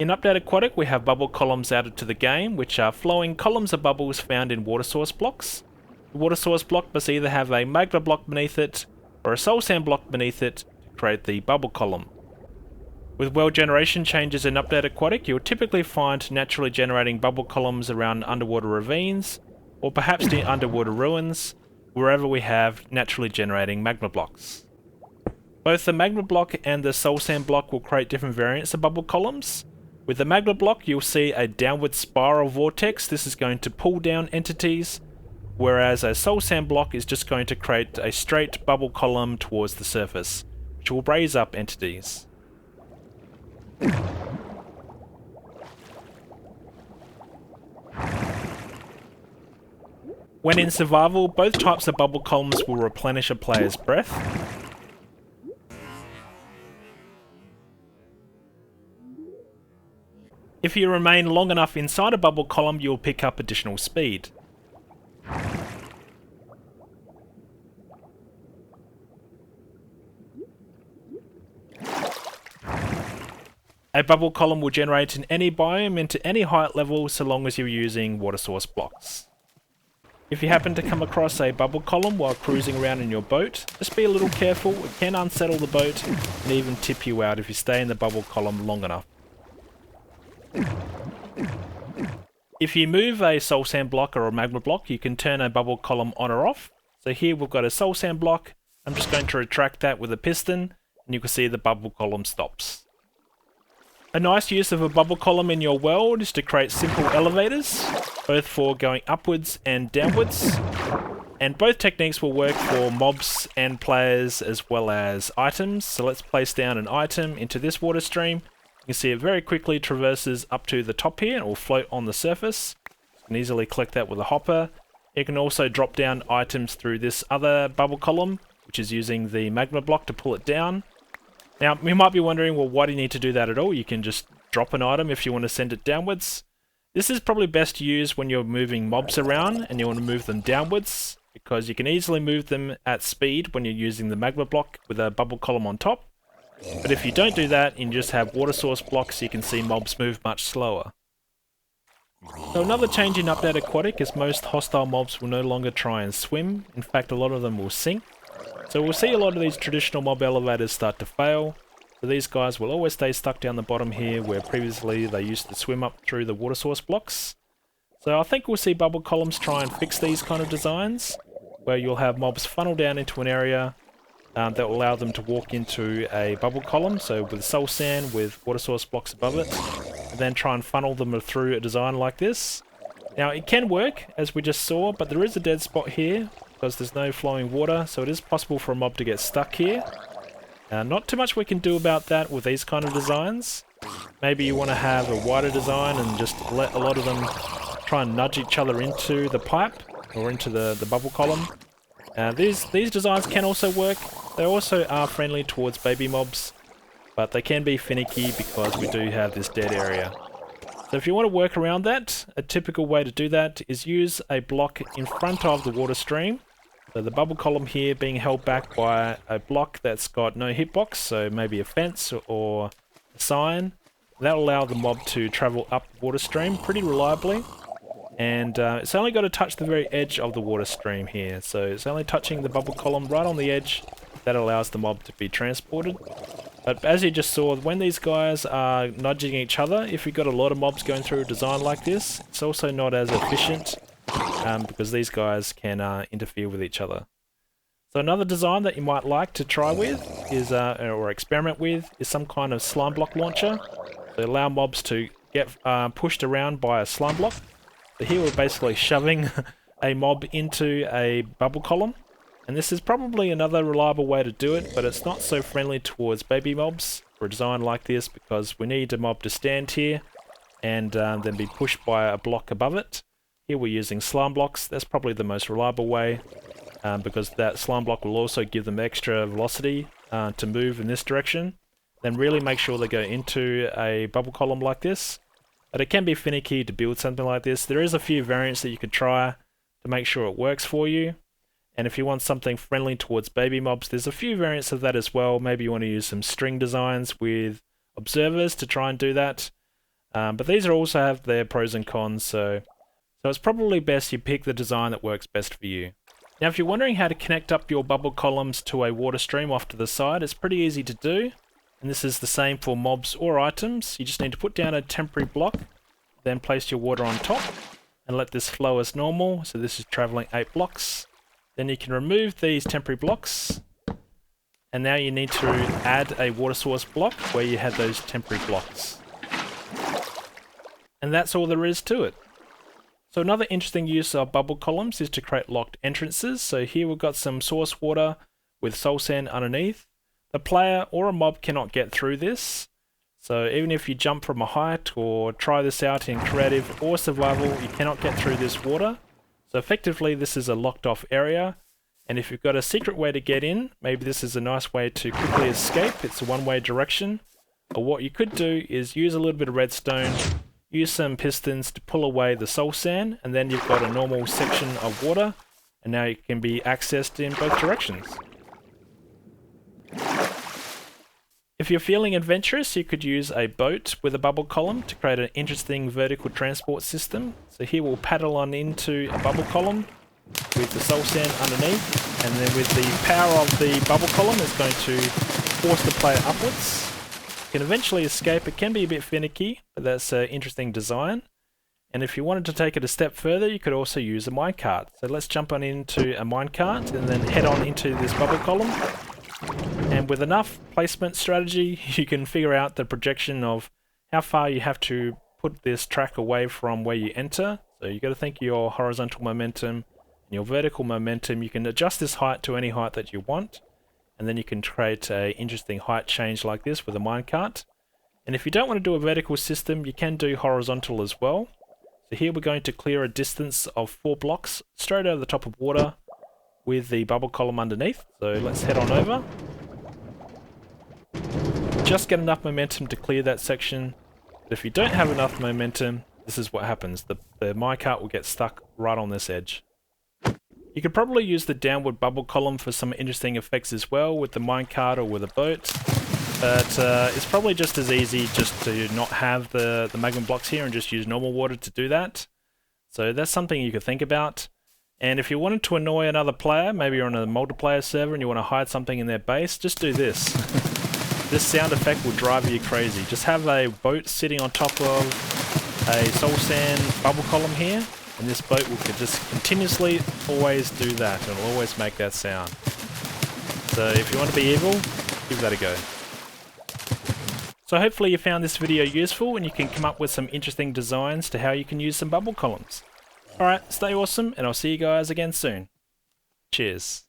In Update Aquatic, we have bubble columns added to the game, which are flowing columns of bubbles found in water source blocks. The water source block must either have a magma block beneath it or a soul sand block beneath it to create the bubble column. With world generation changes in Update Aquatic, you'll typically find naturally generating bubble columns around underwater ravines, or perhaps near underwater ruins, wherever we have naturally generating magma blocks. Both the magma block and the soul sand block will create different variants of bubble columns. With the magma block, you'll see a downward spiral vortex. This is going to pull down entities, whereas a soul sand block is just going to create a straight bubble column towards the surface, which will raise up entities. When in survival, both types of bubble columns will replenish a player's breath. If you remain long enough inside a bubble column, you'll pick up additional speed. A bubble column will generate in any biome into any height level so long as you're using water source blocks. If you happen to come across a bubble column while cruising around in your boat, just be a little careful. It can unsettle the boat and even tip you out if you stay in the bubble column long enough. If you move a soul sand block or a magma block, you can turn a bubble column on or off. So here we've got a soul sand block. I'm just going to retract that with a piston, and you can see the bubble column stops. A nice use of a bubble column in your world is to create simple elevators, both for going upwards and downwards. And both techniques will work for mobs and players as well as items. So let's place down an item into this water stream. You can see it very quickly traverses up to the top here and will float on the surface. You can easily collect that with a hopper. You can also drop down items through this other bubble column, which is using the magma block to pull it down. Now, you might be wondering, well, why do you need to do that at all? You can just drop an item if you want to send it downwards. This is probably best used when you're moving mobs around and you want to move them downwards, because you can easily move them at speed when you're using the magma block with a bubble column on top. But if you don't do that and you just have water source blocks, you can see mobs move much slower. So another change in Update Aquatic is most hostile mobs will no longer try and swim. In fact, a lot of them will sink. So we'll see a lot of these traditional mob elevators start to fail. So these guys will always stay stuck down the bottom here, where previously they used to swim up through the water source blocks. So I think we'll see bubble columns try and fix these kind of designs, where you'll have mobs funnel down into an area that will allow them to walk into a bubble column, so with soul sand with water source blocks above it, and then try and funnel them through a design like this. Now it can work, as we just saw, but there is a dead spot here, because there's no flowing water, so it is possible for a mob to get stuck here. Not too much we can do about that with these kind of designs. Maybe you want to have a wider design and just let a lot of them try and nudge each other into the pipe, or into the bubble column. These designs can also work. They also are friendly towards baby mobs, but they can be finicky because we do have this dead area. So if you want to work around that, a typical way to do that is use a block in front of the water stream. So the bubble column here being held back by a block that's got no hitbox, so maybe a fence or a sign. That will allow the mob to travel up the water stream pretty reliably. And it's only got to touch the very edge of the water stream here. So it's only touching the bubble column right on the edge. That allows the mob to be transported. But as you just saw, when these guys are nudging each other, if you've got a lot of mobs going through a design like this, it's also not as efficient because these guys can interfere with each other. So another design that you might like to try with is, or experiment with, is some kind of slime block launcher. So allow mobs to get pushed around by a slime block. So here we're basically shoving a mob into a bubble column. And this is probably another reliable way to do it, but it's not so friendly towards baby mobs for a design like this, because we need a mob to stand here and then be pushed by a block above it. Here we're using slime blocks. That's probably the most reliable way, because that slime block will also give them extra velocity to move in this direction. Then really make sure they go into a bubble column like this. But it can be finicky to build something like this. There is a few variants that you could try to make sure it works for you. And if you want something friendly towards baby mobs, there's a few variants of that as well. Maybe you want to use some string designs with observers to try and do that. But these are also have their pros and cons, so it's probably best you pick the design that works best for you. Now if you're wondering how to connect up your bubble columns to a water stream off to the side, it's pretty easy to do. And this is the same for mobs or items. You just need to put down a temporary block, then place your water on top, and let this flow as normal. So this is traveling 8 blocks. Then you can remove these temporary blocks, and now you need to add a water source block where you had those temporary blocks. And that's all there is to it. So another interesting use of bubble columns is to create locked entrances. So here we've got some source water with soul sand underneath. The player or a mob cannot get through this. So even if you jump from a height or try this out in creative or survival, you cannot get through this water. So effectively this is a locked off area. And if you've got a secret way to get in, maybe this is a nice way to quickly escape. It's a one-way direction. Or what you could do is use a little bit of redstone, use some pistons to pull away the soul sand, and then you've got a normal section of water, and now it can be accessed in both directions. If you're feeling adventurous, you could use a boat with a bubble column to create an interesting vertical transport system. So here we'll paddle on into a bubble column with the soul sand underneath, and then with the power of the bubble column it's going to force the player upwards. You can eventually escape. It can be a bit finicky, but that's an interesting design. And if you wanted to take it a step further, you could also use a minecart. So let's jump on into a minecart and then head on into this bubble column. And with enough placement strategy, you can figure out the projection of how far you have to put this track away from where you enter. So you've got to think your horizontal momentum and your vertical momentum. You can adjust this height to any height that you want. And then you can create an interesting height change like this with a minecart. And if you don't want to do a vertical system, you can do horizontal as well. So here we're going to clear a distance of 4 blocks straight over the top of water with the bubble column underneath. So let's head on over. Just get enough momentum to clear that section. But if you don't have enough momentum, this is what happens. The minecart will get stuck right on this edge. You could probably use the downward bubble column for some interesting effects as well with the minecart or with a boat. But it's probably just as easy just to not have the magma blocks here and just use normal water to do that. So that's something you could think about. And if you wanted to annoy another player, maybe you're on a multiplayer server and you want to hide something in their base, just do this. This sound effect will drive you crazy. Just have a boat sitting on top of a soul sand bubble column here. And this boat will just continuously always do that, and it'll always make that sound. So if you want to be evil, give that a go. So hopefully you found this video useful and you can come up with some interesting designs to how you can use some bubble columns. Alright, stay awesome, and I'll see you guys again soon. Cheers.